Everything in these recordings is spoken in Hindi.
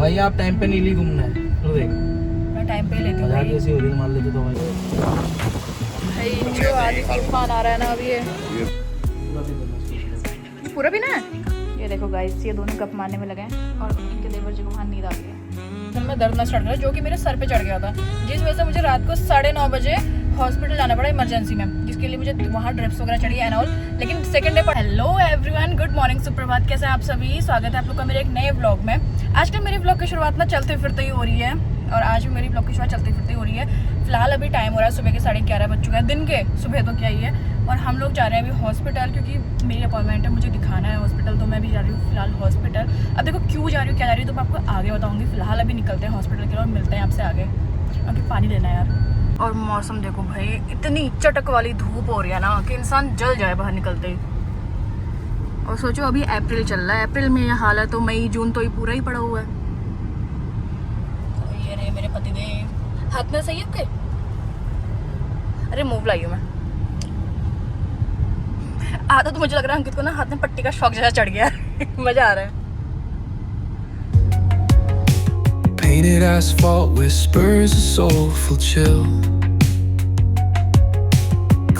दवाई आप टाइम पे नहीं ली तुमने। तो देख मैं टाइम पे लेती हूँ मजाक भाई। कैसी हो रही है, मान लेते दवाई। भाई जो आदि तूफान आ रहा है ना अभी ये पूरा पीना है। ये देखो गाइस, ये दोनों कप मारने में लगे हैं और इनके देवर जी को वहाँ नींद आ गई है। तो मैं दर्द ना स्टार्ट करा जो कि मेरे सर पे चढ़ गया था, जिस वजह से मुझे रात को 9:30 बजे हॉस्पिटल जाना पड़ा इमरजेंसी में, जिसके लिए मुझे वहाँ ड्रिप्स वगैरह चढ़ी एंड ऑल। लेकिन सेकंड डे पर हेलो एवरीवन, गुड मॉर्निंग, सुप्रभात, कैसे हैं आप सभी। स्वागत है आप लोग का मेरे एक नए व्लॉग में। आज का मेरे व्लॉग की शुरुआत ना चलते फिरते ही हो रही है और आज भी मेरी ब्लॉग की शुरुआत चलते फिरते हो रही है। फिलहाल अभी टाइम हो रहा है सुबह के 11:30 बज चुका है, दिन के सुबह तो क्या ही है। और हम लोग जा रहे हैं अभी हॉस्पिटल क्योंकि मेरी अपॉइंटमेंट है, मुझे दिखाना है हॉस्पिटल, तो मैं भी जा रही हूँ फिलहाल हॉस्पिटल। अब देखो क्यों जा रही हूँ क्या जा रही हूँ तो मैं आपको आगे बताऊँगी। फिलहाल अभी निकलते हैं हॉस्पिटल के लिए और मिलते हैं आपसे आगे, क्योंकि पानी लेना है यार। और मौसम देखो भाई, इतनी चटक वाली धूप हो रही है ना कि इंसान जल जाए बाहर निकलते ही। और सोचो अभी अप्रैल चल रहा है, अप्रैल में ये हाल है तो मई जून तो ही पूरा ही पड़ा हुआ है। ये रहे मेरे पतिदेव, हाथ में सही है आपके? अरे मूव लाई हूँ मैं। आधा तो मुझे लग रहा है अंकित को ना हाथ में पट्टी का शौक जैसा चढ़ गया है। मजा आ रहा है। Painted asphalt whispers a soulful chill.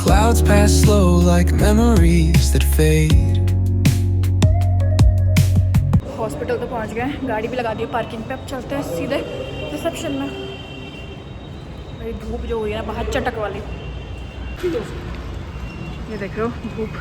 Clouds pass slow like memories that fade. Hospital तो पहुंच गए, गाड़ी भी लगा दी पार्किंग पे। अब चलते हैं सीधे रिसेप्शन में। भाई धूप जो हुई है ना बाहर चटक वाली, ये देख लो धूप।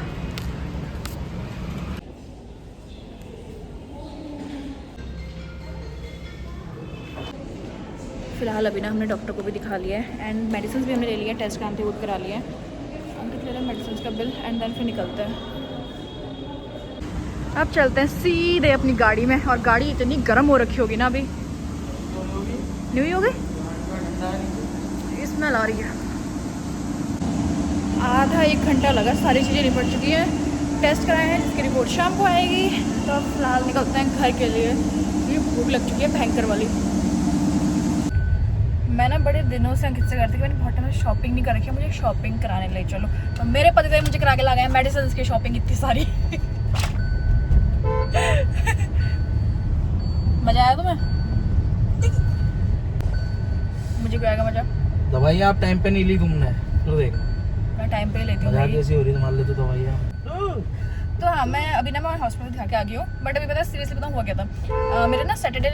फिलहाल अभी ना हमने डॉक्टर को भी दिखा लिया है एंड मेडिसिन भी हमने ले लिया, टेस्ट कराते हुए करा लिया है। अंकित ले रहे हैं मेडिसिन का बिल एंड देन फिर निकलते हैं। अब चलते हैं सीधे अपनी गाड़ी में। और गाड़ी इतनी गर्म हो रखी होगी ना अभी, न्यू ही हो गई, स्मेल आ रही है। आधा 1 घंटा लगा, सारी चीज़ें निपट चुकी हैं, टेस्ट कराए हैं जिसकी रिपोर्ट शाम को आएगी। तो अब फिलहाल निकलते हैं घर के लिए, ये भूख लग चुकी है भयंकर वाली। मैं ना बड़े दिनों से अंकित से करती कि मैंने बहुत टाइम से शॉपिंग नहीं कर रखी है, मुझे शॉपिंग कराने ले चलो। तो मेरे पतिदेव मुझे करा के ला गए हैं मेडिसिन की शॉपिंग इतनी सारी। मजा आया तुम्हें? मुझे क्या आएगा मजा? दवाई आप टाइम पे नहीं ली तुमने। तो देख मैं टाइम पे ही लेती हूँ मजाक भाई। कैसी हो रही है, मान लेते दवाई आप। तो हाँ, मैं अभी ना मैं हॉस्पिटल दिखा के आ गई हूँ। बट अभी पता है सीरियसली बताऊँ हुआ क्या था। मेरे ना सैटरडे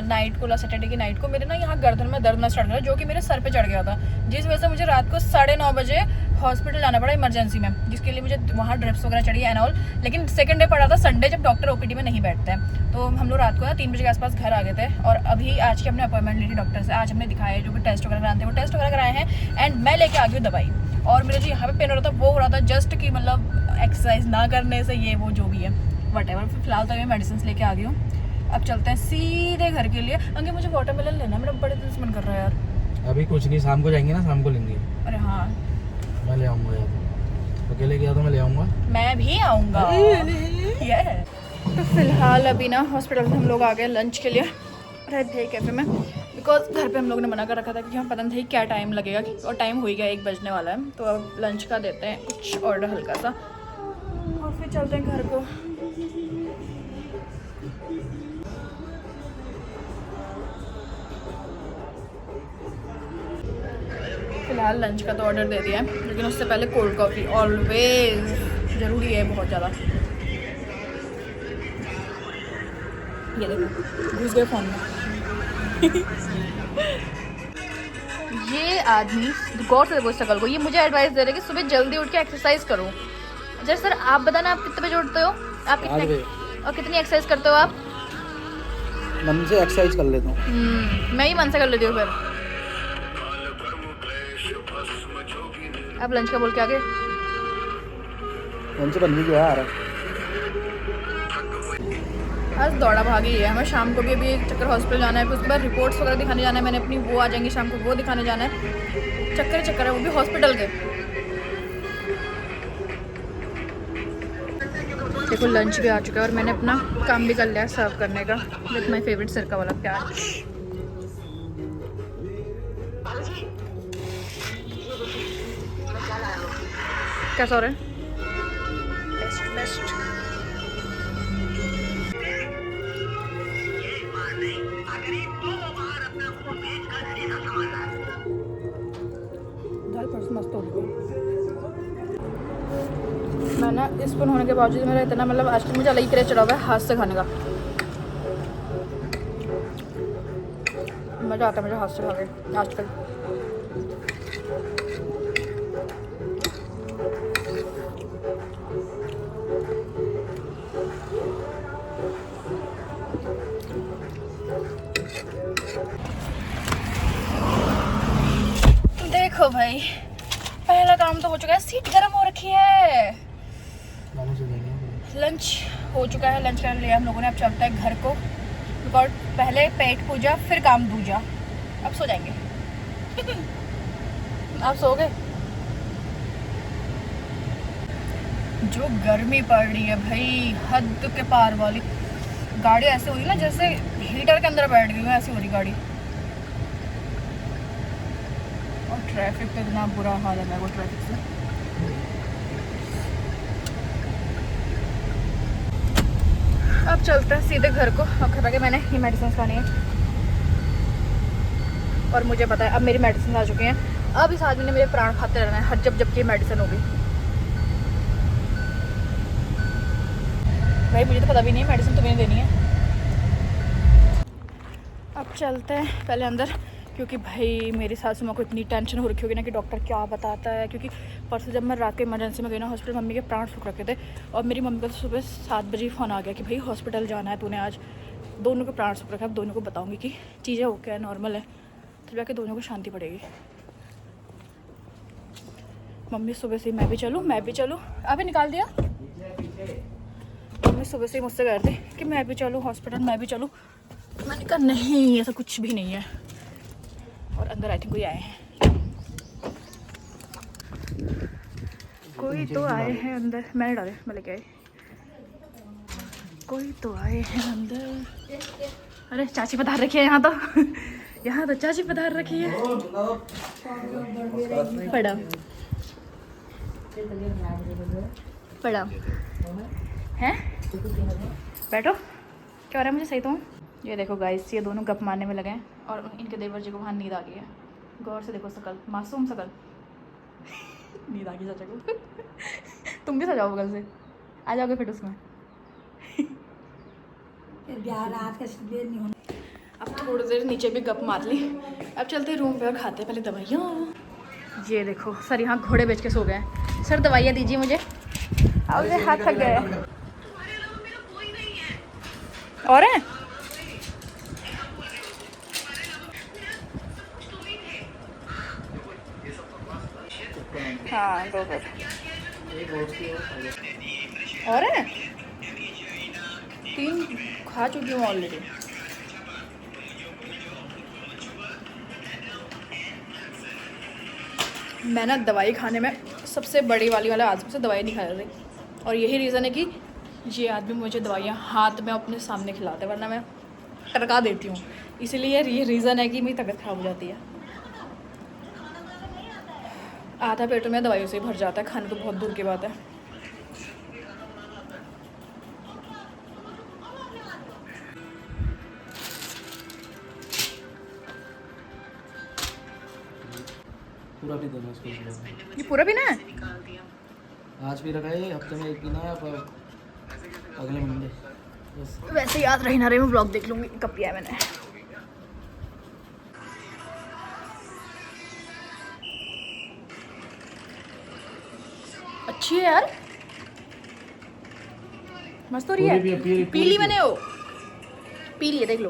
नाइट को सैटरडे की नाइट को मेरे ना यहाँ गर्दन में दर्द ना स्टार्ट करा जो कि मेरे सर पे चढ़ गया था, जिस वजह से मुझे रात को 9:30 बजे हॉस्पिटल जाना पड़ा इमरजेंसी में, जिसके लिए मुझे वहाँ ड्रिप्स वगैरह चढ़ी एंड ऑल। लेकिन सेकंड डे पड़ा था संडे, जब डॉक्टर ओपीडी में नहीं बैठते हैं। तो हम लोग रात को 3 बजे के आसपास घर आ गए थे और अभी आज की हमने अपॉइंटमेंट ली थी डॉक्टर से। आज हमने दिखाया जो भी टेस्ट वगैरह कराते हैं वो टेस्ट वगैरह कराए हैं एंड मैं लेके आ गई हूँ दवाई। और मेरे जो यहाँ पे पेन हो रहा था वो हो रहा था जस्ट कि मतलब एक्सरसाइज ना करने से ये वो जो भी है वटेवर। फिलहाल तो मैं मेडिसिन लेके आ गई हूँ। अब चलते हैं सीधे घर के लिए। अंकित मुझे वाटरमेलन लेना है, मेरा बड़े दिन से मन कर रहा है यार। अभी कुछ नहीं, शाम को जाएंगे ना, शाम को लेंगे। अरे हाँ मैं ले आऊँगा यार, अकेले गया तो मैं ले आऊँगा। मैं भी आऊँगा। तो फिलहाल अभी ना हॉस्पिटल से हम लोग आ गए लंच के लिए रेड थे कैफे में, बिकॉज घर पे हम लोग ने मना कर रखा था क्योंकि हम पता नहीं क्या टाइम लगेगा और टाइम हो ही गया 1 बजने वाला है। तो अब लंच का देते हैं कुछ ऑर्डर हल्का सा और फिर चलते हैं घर को। फिलहाल लंच का तो ऑर्डर दे दिया है, लेकिन उससे पहले कोल्ड कॉफ़ी ऑलवेज ज़रूरी है बहुत ज़्यादा। ये देखो घुस गए फोन में। ये आदमी गौर से देखो शक्ल को, ये मुझे एडवाइस दे रहे हैं कि सुबह जल्दी उठ के एक्सरसाइज करो। जैसे सर आप बताना आप कितने बजे उठते हो, आप कितने और कितनी एक्सरसाइज करते हो आप? मन से एक्सरसाइज कर लेता हूँ। मैं ही मन से कर लेती हूँ। फिर आप लंच का बोल के आगे मन से बनने की यार। आज दौड़ा भागी है, हमें शाम को भी अभी एक चक्कर हॉस्पिटल जाना है, फिर उसके बाद रिपोर्ट्स वगैरह दिखाने जाना है। मैंने अपनी वो आ जाएंगी शाम को, वो दिखाने जाना है। चक्कर है वो भी हॉस्पिटल के। देखो लंच भी आ चुका है और मैंने अपना काम भी कर लिया है सर्व करने का विथ माय फेवरेट सिरका वाला प्याज। कैसा हो रहा है? बेस्ट। मस्त हो गई। मैं ना स्पून होने के बावजूद मेरा इतना मतलब आजकल मुझे अलग ही क्रेज चढ़ा हुआ है हाथ से खाने का। मज़ा आता है मुझे हाथ से खा के आजकल। देखो भाई, पहला काम तो हो चुका है, सीट गर्म हो रखी है। लंच हो चुका है, लंच कर लिया हम लोगों ने। अब चलता है घर को, बिकॉज पहले पेट पूजा फिर काम दूजा। अब सो जाएंगे। आप सो गए? जो गर्मी पड़ रही है भाई, हद के पार वाली। गाड़ी ऐसे हो रही ना जैसे हीटर के अंदर बैठ गई हूँ, ऐसी हो रही गाड़ी। और ट्रैफिक पे इतना बुरा हाल है मेरे को ट्रैफिक से। अब चलते हैं सीधे घर को। अब घर आके मैंने ये मेडिसिन खानी है और मुझे पता है अब मेरी मेडिसिन आ चुकी हैं। अब इस आदमी ने मेरे प्राण खाते रहना है हर जब ये मेडिसिन होगी। भाई मुझे तो पता भी नहीं है मेडिसिन तुम्हें देनी है। अब चलते हैं पहले अंदर, क्योंकि भाई मेरी सासू माँ को इतनी टेंशन हो रखी होगी ना कि डॉक्टर क्या बताता है। क्योंकि परसों जब मैं रात को इमरजेंसी में गई ना हॉस्पिटल, मम्मी के प्राण सूख रखे थे और मेरी मम्मी का तो सुबह 7 बजे फ़ोन आ गया कि भाई हॉस्पिटल जाना है तूने आज। दोनों के प्राण सूख रखे। अब दोनों को बताऊँगी कि चीज़ें ओके है, नॉर्मल है, तो जाके दोनों को शांति पड़ेगी। मम्मी सुबह से मैं भी चलूँ अभी निकाल दिया। मम्मी सुबह से ही मुझसे कह रही थी कि मैं भी चलूँ हॉस्पिटल, मैं भी चलूँ। मैंने कहा नहीं, ऐसा कुछ भी नहीं है। और अंदर आई थिंक कोई आए हैं, कोई तो आए हैं अंदर। मैंने डाले, मैं लेके आई। कोई तो आए हैं अंदर। अरे चाची पधार रखी है यहाँ तो। यहाँ तो चाची पधार रखी है। प्रणाम हैं, बैठो। क्या हो रहा है मुझे सही तो हूँ। ये देखो गाइस, ये दोनों गप मारने में लगे हैं और इनके देवर जी को वहाँ नींद आ गई है। गौर से देखो शकल, मासूम शकल। नींद आ गई चाचा को। तुम भी सजाओ बगल से, आ जाओगे फिर उसमें। अब थोड़ी देर नीचे भी गप मार ली। अब चलते रूम पे और खाते पहले दवाइयाँ। ये देखो सर यहाँ घोड़े बेच के सो गए। सर दवाइयाँ दीजिए मुझे, अब मुझे हाथ थक गया है। और है हाँ दो और है, 3 खा चुकी हूँ ऑलरेडी। मैं ना दवाई खाने में सबसे बड़ी वाली आदमी से दवाई नहीं खा रही, और यही रीज़न है कि ये आदमी मुझे दवाइयाँ हाथ में अपने सामने खिलाते, वरना मैं टरका देती हूँ। इसीलिए ये रीज़न है कि मेरी तबीयत ख़राब हो जाती है। आधा पेट में दवाइयों से ही भर जाता है, खाने तो बहुत दूर की बात है। पूरा भी देना इसको। ये पूरा भी ना है, आज भी रखा है, हफ्ते में एक दिन आया, पर अगले मंडे बस। वैसे याद रही ना रही, मैं ब्लॉग देख लूँगी कब पिया है मैंने। अच्छी है यार, मस्त हो रही है। पीली मैंने हो, पीली है देख लो,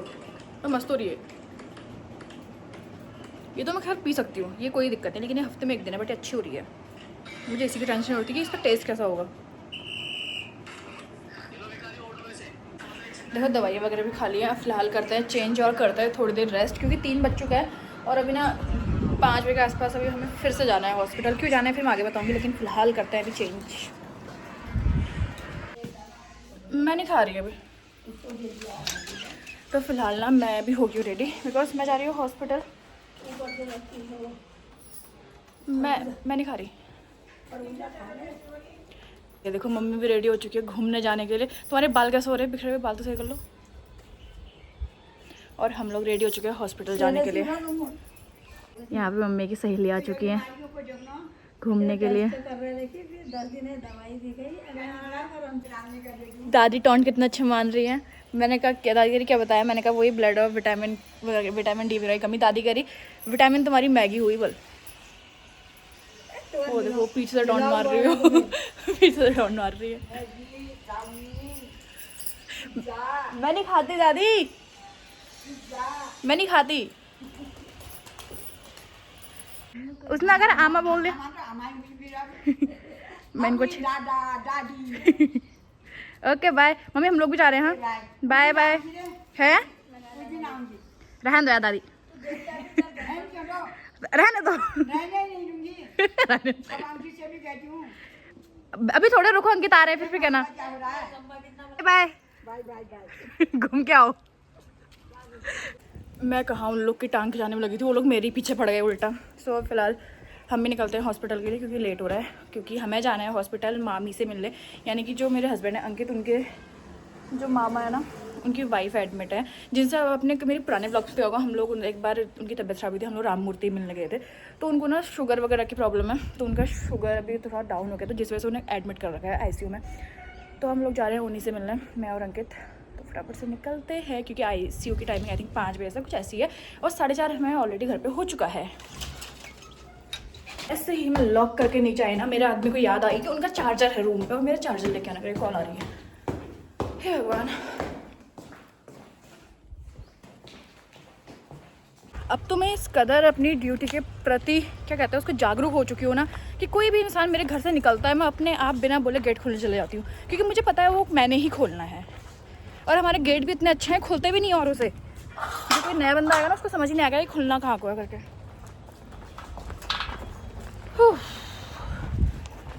तो मस्त हो रही है। ये तो मैं खैर पी सकती हूँ, ये कोई दिक्कत नहीं, लेकिन ये हफ्ते में एक दिन है, बट अच्छी हो रही है। मुझे इसी की टेंशन होती है कि इसका टेस्ट कैसा होगा। देखो दवाइयाँ वगैरह भी खा ली है। फिलहाल करते हैं चेंज और करते हैं थोड़ी देर रेस्ट, क्योंकि 3 बज चुका है और अभी ना 5 बजे के आसपास अभी हमें फिर से जाना है हॉस्पिटल। क्यों जाना है फिर मैं आगे बताऊँगी, लेकिन फ़िलहाल करते हैं अभी चेंज। मैं नहीं खा रही अभी, तो फिलहाल ना मैं भी हो गई रेडी, बिकॉज मैं जा रही हूँ हॉस्पिटल। मैं नहीं खा रही। ये देखो मम्मी भी रेडी हो चुकी है घूमने जाने के लिए। तुम्हारे बाल कैसे हो रहे हैं, बिखरे हुए बाल तो सही कर लो। और हम लोग रेडी हो चुके हैं हॉस्पिटल जाने के लिए। यहाँ पे मम्मी की सहेली आ चुकी हैं। घूमने के लिए। दादी टॉन्ट कितना अच्छा मान रही है। मैंने कहा क्या दादी करी, क्या बताया, मैंने कहा वही ब्लड और विटामिन डी वगैरह की कमी। दादी करी विटामिन तुम्हारी मैगी हुई बोल। वो देखो पीछे से टॉन्ट मार रही हो पीछे से टॉन्ट मार रही है। मैं नहीं खाती दादी, मैं नहीं खाती। उसने अगर आमा बोल दे मैं इनको ओके बाय मम्मी, हम लोग भी जा रहे हैं। हाँ बाय बाय है। रहने दो यार दादी, रहने दो अभी थोड़े रुको, अंकित आ रहे हैं फिर कहना बाय घूम के आओ। मैं कहाँ उन लोग की टांग खिंचाने में लगी थी, वो लोग मेरे पीछे पड़ गए उल्टा। सो फिलहाल हम भी निकलते हैं हॉस्पिटल के लिए क्योंकि लेट हो रहा है, क्योंकि हमें जाना है हॉस्पिटल मामी से मिलने। यानी कि जो मेरे हस्बैंड हैं अंकित, उनके जो मामा है ना, उनकी वाइफ एडमिट है, जिनसे अपने मेरे पुराने ब्लॉग्स पे होगा। हम लोग एक बार उनकी तबीयत खराब हुई थी, हम लोग राम मूर्ति मिलने गए थे, तो उनको ना शुगर वगैरह की प्रॉब्लम है, तो उनका शुगर अभी थोड़ा डाउन हो गया, तो जिस वजह से उन्हें एडमिट कर रखा है ICU में। तो हम लोग जा रहे हैं उन्हीं से मिलने, मैं और अंकित। तो फटाफट से निकलते हैं क्योंकि ICU की टाइमिंग आई थिंक 5 बजे से कुछ ऐसी है, और 4:30 हमें ऑलरेडी घर पे हो चुका है। ऐसे ही मैं लॉक करके नीचे आई ना, मेरे आदमी को याद आई कि उनका चार्जर है रूम पे, और मेरा चार्जर लेके आना, कॉल आ रही है। हे भगवान, अब तो मैं इस कदर अपनी ड्यूटी के प्रति क्या कहते हैं उसको जागरूक हो चुकी हूँ ना, कि कोई भी इंसान मेरे घर से निकलता है, मैं अपने आप बिना बोले गेट खोलने चले जाती हूँ, क्योंकि मुझे पता है वो मैंने ही खोलना है। और हमारे गेट भी इतने अच्छे हैं, खुलते भी नहीं और उसे, जो कोई नया बंदा आएगा ना उसको समझ ही नहीं आएगा ये खुलना कहाँ को है करके।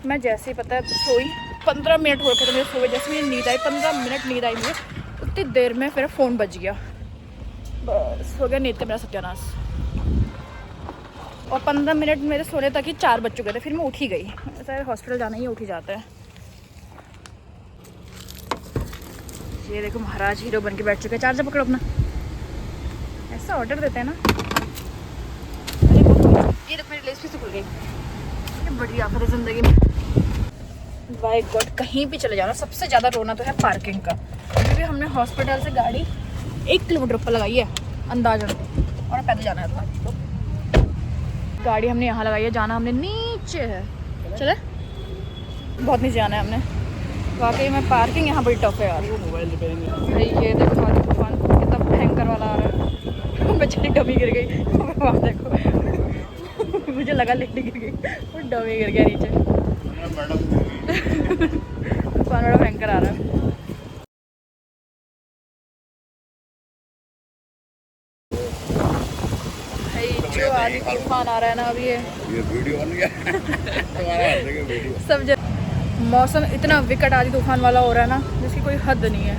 मैं जैसे ही पता है सोई 15 मिनट हो गए थे मेरे सोए, जैसे मेरी नींद आई 15 मिनट नींद आई मुझे, उतनी देर में मेरा फ़ोन बज गया, बस हो गया नींद का मेरा सत्यानाश। और 15 मिनट मेरे सोने तक ही 4 बज चुके थे, फिर मैं उठ ही गई। ऐसा हॉस्पिटल जाना ही उठ ही जाता है। ये देखो महाराज हीरो बन के बैठ चुके हैं। चार्जर पकड़ो अपना, ऐसा ऑर्डर देते हैं ना। ये देखो मेरी लेस फिर से खुल गई, ये बड़ी आफत है ज़िंदगी में। बाय गॉड, कहीं भी चले जाना सबसे ज़्यादा रोना तो है पार्किंग का, क्योंकि हमने हॉस्पिटल से गाड़ी 1 किलोमीटर ऊपर लगाई है अंदाजन, और पैदल जाना है तो गाड़ी हमने यहाँ लगाई है, जाना हमने नीचे है। चले, बहुत नीचे जाना है हमने। वाकई में पार्किंग यहाँ बड़ी टफ है यार। भाई ये देखो तूफान कितना भयंकर वाला आ रहा है। बेचारी डमी गिर गई वहाँ देखो मुझे लगा लेटी गिर गई, और डमी गिर गया नीचे। तूफान बड़ा भयंकर आ रहा है। जो आदि तूफान आ रहा है ना अभी, ये वीडियो बन गया तुम्हारा वीडियो सब जगह। मौसम इतना विकट आदि तूफान वाला हो रहा है ना, जिसकी कोई हद नहीं है।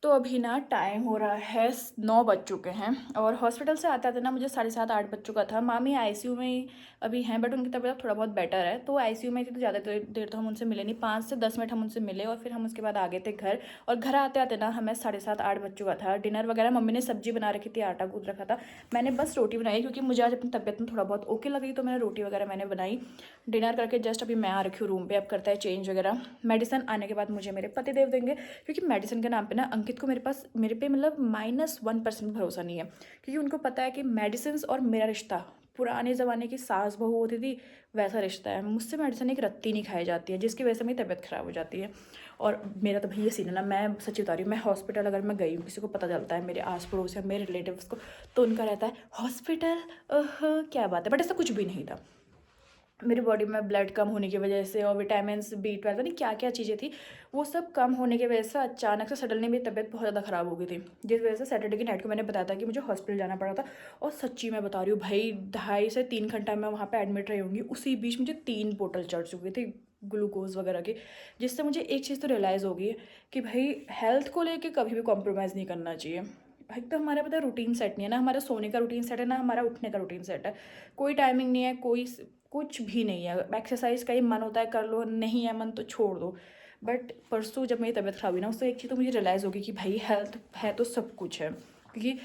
तो अभी ना टाइम हो रहा है 9 बज चुके हैं, और हॉस्पिटल से आते आते ना मुझे 7:30 8 बज चुका था। मामी ICU में ही अभी हैं, बट उनकी तबीयत थोड़ा बहुत बेटर है, तो ICU में थी तो ज़्यादा देर तो हम उनसे मिले नहीं, 5 से 10 मिनट हम उनसे मिले, और फिर हम उसके बाद आ गए थे घर। और घर आते आते ना हमें 7:30 8 बज चुका था। डिनर वगैरह मम्मी ने सब्जी बना रखी थी, आटा गूंथ रखा था, मैंने बस रोटी बनाई, क्योंकि मुझे आज अपनी तबीयत में थोड़ा बहुत ओके लगी, तो मैंने रोटी वगैरह मैंने बनाई। डिनर करके जस्ट अभी मैं आ रखी हूँ रूम पे, अब करता है चेंज वगैरह। मेडिसिन आने के बाद मुझे मेरे पति देव देंगे, क्योंकि मेडिसिन के नाम पे ना अंकित को मेरे पे मतलब -1% भरोसा नहीं है, क्योंकि उनको पता है कि मेडिसिन और मेरा रिश्ता पुराने ज़माने की सास बहू होती थी वैसा रिश्ता है। मुझसे मेडिसिन एक रत्ती नहीं खाई जाती है, जिसकी वजह से मेरी तबीयत ख़राब हो जाती है। और मेरा तो भाई ये सीन है ना, मैं सच्ची बता रही हूँ, मैं हॉस्पिटल अगर मैं गई हूँ, किसी को पता चलता है, मेरे आस पड़ोस या मेरे रिलेटिव्स को, तो उनका रहता है हॉस्पिटल क्या बात है, बट ऐसा कुछ भी नहीं था। मेरी बॉडी में ब्लड कम होने की वजह से और विटामिन्स B12 नहीं क्या क्या चीज़ें थी, वो सब कम होने की वजह से अचानक से सडनली मेरी तबीयत बहुत ज़्यादा ख़राब हो गई थी, जिस वजह से सैटरडे की नाइट को मैंने बताया था कि मुझे हॉस्पिटल जाना पड़ा था। और सच्ची मैं बता रही हूँ भाई, 2.5 से 3 घंटा मैं वहाँ पे एडमिट रही होंगी। उसी बीच मुझे 3 बोतल चढ़ चुकी थी ग्लूकोज वगैरह की, जिससे मुझे एक चीज़ तो रियलाइज़ हो गई है कि भाई हेल्थ को लेके कभी भी कॉम्प्रोमाइज़ नहीं करना चाहिए। भाई तो हमारा पता है रूटीन सेट नहीं है ना, हमारा सोने का रूटीन सेट है ना, हमारा उठने का रूटीन सेट है, कोई टाइमिंग नहीं है, कोई कुछ भी नहीं है। एक्सरसाइज का ही मन होता है कर लो, नहीं है मन तो छोड़ दो। बट परसों जब मेरी तबीयत ख़राब हुई ना, उससे एक चीज़ तो मुझे रियलाइज़ होगी कि भाई हेल्थ है तो सब कुछ है, क्योंकि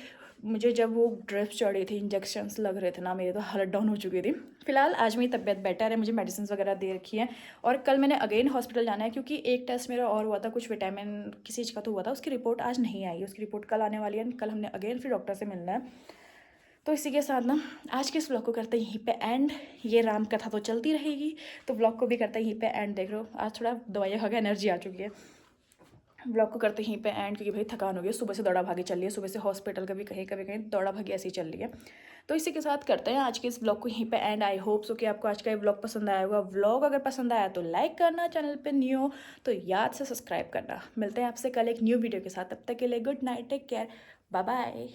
मुझे जब वो ड्रिप्स चढ़ी थी, इंजेक्शंस लग रहे थे ना, मेरी तो हालत डाउन हो चुकी थी। फिलहाल आज मेरी तबीयत बेटर है, मुझे मेडिसिन वगैरह दे रखी है। और कल मैंने अगेन हॉस्पिटल जाना है, क्योंकि एक टेस्ट मेरा और हुआ था, कुछ विटामिन किसी चीज़ का तो हुआ था, उसकी रिपोर्ट आज नहीं आई है, उसकी रिपोर्ट कल आने वाली है। कल हमने अगेन फिर डॉक्टर से मिलना है। तो इसी के साथ ना आज के इस ब्लॉग को करते हैं यहीं पे एंड। ये राम कथा तो चलती रहेगी, तो ब्लॉग को भी करते हैं यहीं पे एंड। देख लो आज थोड़ा दवाइयाँ खा के एनर्जी आ चुकी है। ब्लॉग को करते हैं यहीं पे एंड, क्योंकि भाई थकान हो गई, सुबह से दौड़ा भागी चल रही है, सुबह से हॉस्पिटल कभी कहीं दौड़ा भागी ऐसी चल रही है। तो इसी के साथ करते हैं आज के इस ब्लॉग को यहीं पे एंड। आई होप सो कि आपको आज का ये ब्लॉग पसंद आया होगा। व्लॉग अगर पसंद आया तो लाइक करना, चैनल पे न्यू हो तो याद से सब्सक्राइब करना। मिलते हैं आपसे कल एक न्यू वीडियो के साथ, तब तक के लिए good night, take care, bye bye.